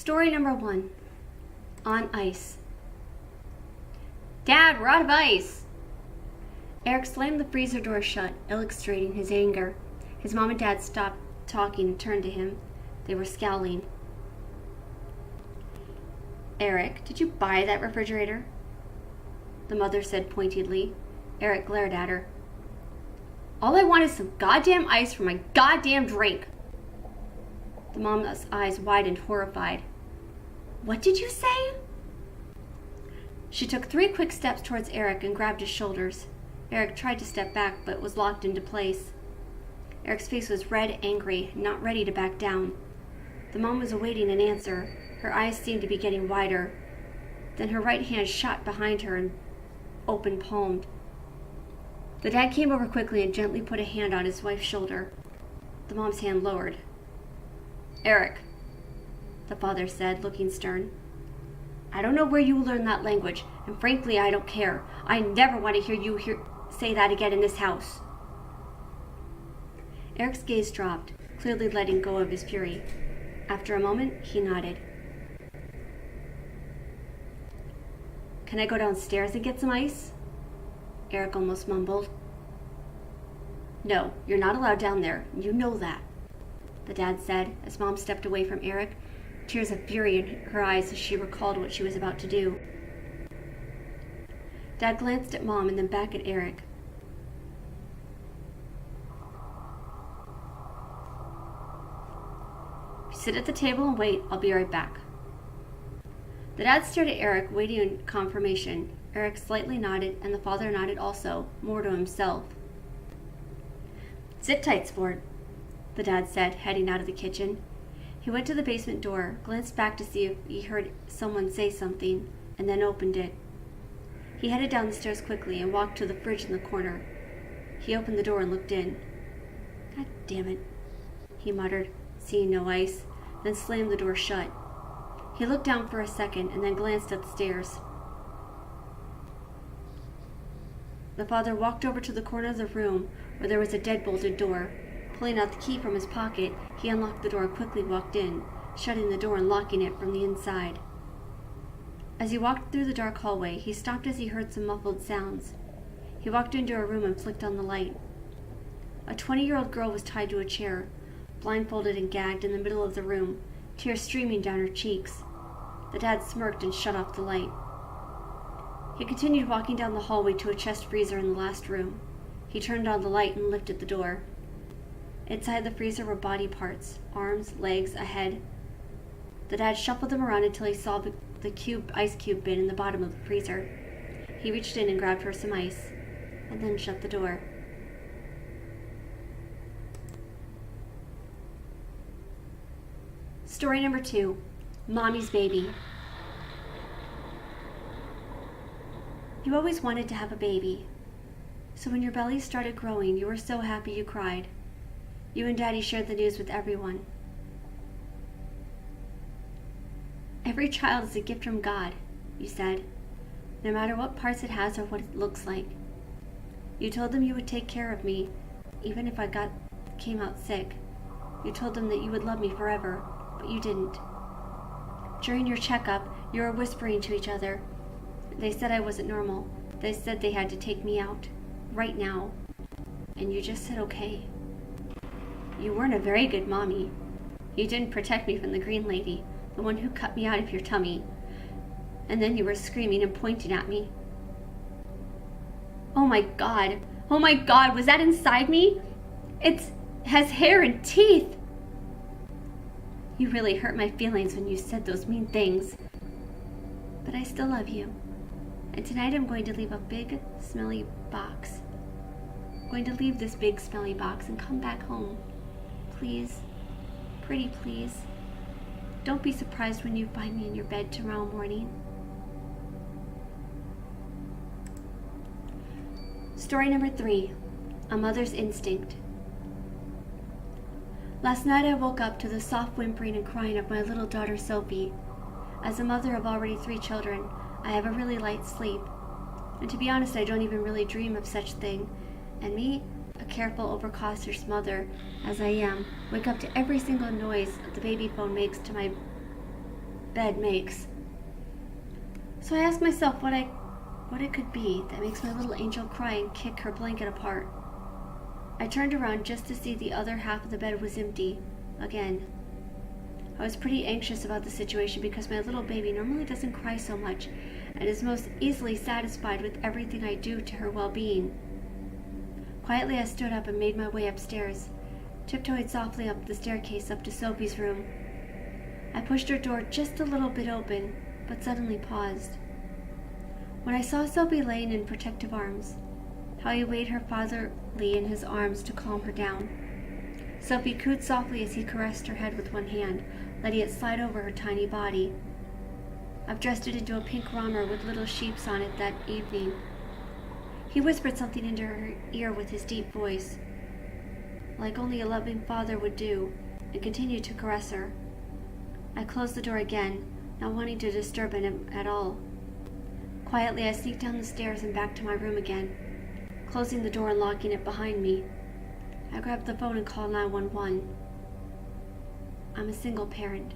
Story number 1. On ice. Dad, we're out of ice! Eric slammed the freezer door shut, illustrating his anger. His mom and dad stopped talking and turned to him. They were scowling. Eric, did you buy that refrigerator? The mother said pointedly. Eric glared at her. All I want is some goddamn ice for my goddamn drink. The mom's eyes widened, horrified. What did you say? She took 3 quick steps towards Eric and grabbed his shoulders. Eric tried to step back, but was locked into place. Eric's face was red, angry, not ready to back down. The mom was awaiting an answer. Her eyes seemed to be getting wider. Then her right hand shot behind her and open palmed. The dad came over quickly and gently put a hand on his wife's shoulder. The mom's hand lowered. Eric, the father said, looking stern. I don't know where you learned that language, and frankly, I don't care. I never want to hear you say that again in this house. Eric's gaze dropped, clearly letting go of his fury. After a moment, he nodded. Can I go downstairs and get some ice? Eric almost mumbled. No, you're not allowed down there. You know that, the dad said as Mom stepped away from Eric, tears of fury in her eyes as she recalled what she was about to do. Dad glanced at Mom and then back at Eric. Sit at the table and wait. I'll be right back. The dad stared at Eric, waiting in confirmation. Eric slightly nodded, and the father nodded also, more to himself. Sit tight, sport, the dad said, heading out of the kitchen. He went to the basement door, glanced back to see if he heard someone say something, and then opened it. He headed down the stairs quickly and walked to the fridge in the corner. He opened the door and looked in. God damn it, he muttered, seeing no ice, then slammed the door shut. He looked down for a second and then glanced at the stairs. The father walked over to the corner of the room where there was a deadbolted door. Pulling out the key from his pocket, he unlocked the door and quickly walked in, shutting the door and locking it from the inside. As he walked through the dark hallway, he stopped as he heard some muffled sounds. He walked into a room and flicked on the light. A 20-year-old girl was tied to a chair, blindfolded and gagged in the middle of the room, tears streaming down her cheeks. The dad smirked and shut off the light. He continued walking down the hallway to a chest freezer in the last room. He turned on the light and lifted the door. Inside the freezer were body parts, arms, legs, a head. The dad shuffled them around until he saw the ice cube bin in the bottom of the freezer. He reached in and grabbed her some ice, and then shut the door. Story number 2, Mommy's Baby. You always wanted to have a baby. So when your belly started growing, you were so happy you cried. You and Daddy shared the news with everyone. Every child is a gift from God, you said, no matter what parts it has or what it looks like. You told them you would take care of me, even if I came out sick. You told them that you would love me forever, but you didn't. During your checkup, you were whispering to each other. They said I wasn't normal. They said they had to take me out, right now. And you just said okay. You weren't a very good mommy. You didn't protect me from the green lady, the one who cut me out of your tummy. And then you were screaming and pointing at me. Oh my God, was that inside me? It has hair and teeth. You really hurt my feelings when you said those mean things. But I still love you. And tonight I'm going to leave a big, smelly box. I'm going to leave this big, smelly box and come back home. Please. Pretty please. Don't be surprised when you find me in your bed tomorrow morning. Story number 3, A Mother's Instinct. Last night I woke up to the soft whimpering and crying of my little daughter Sophie. As a mother of already 3 children, I have a really light sleep. And to be honest, I don't even really dream of such thing. And me, a careful, overcautious mother, as I am, wake up to every single noise the baby phone makes to my bed makes. So I asked myself what it could be that makes my little angel cry and kick her blanket apart. I turned around just to see the other half of the bed was empty, again. I was pretty anxious about the situation because my little baby normally doesn't cry so much and is most easily satisfied with everything I do to her well-being. Quietly I stood up and made my way upstairs, tiptoed softly up the staircase up to Sophie's room. I pushed her door just a little bit open, but suddenly paused. When I saw Sophie laying in protective arms, how he weighed her fatherly in his arms to calm her down. Sophie cooed softly as he caressed her head with one hand, letting it slide over her tiny body. I've dressed it into a pink romper with little sheeps on it that evening. He whispered something into her ear with his deep voice, like only a loving father would do, and continued to caress her. I closed the door again, not wanting to disturb him at all. Quietly, I sneaked down the stairs and back to my room again, closing the door and locking it behind me. I grabbed the phone and called 911. I'm a single parent.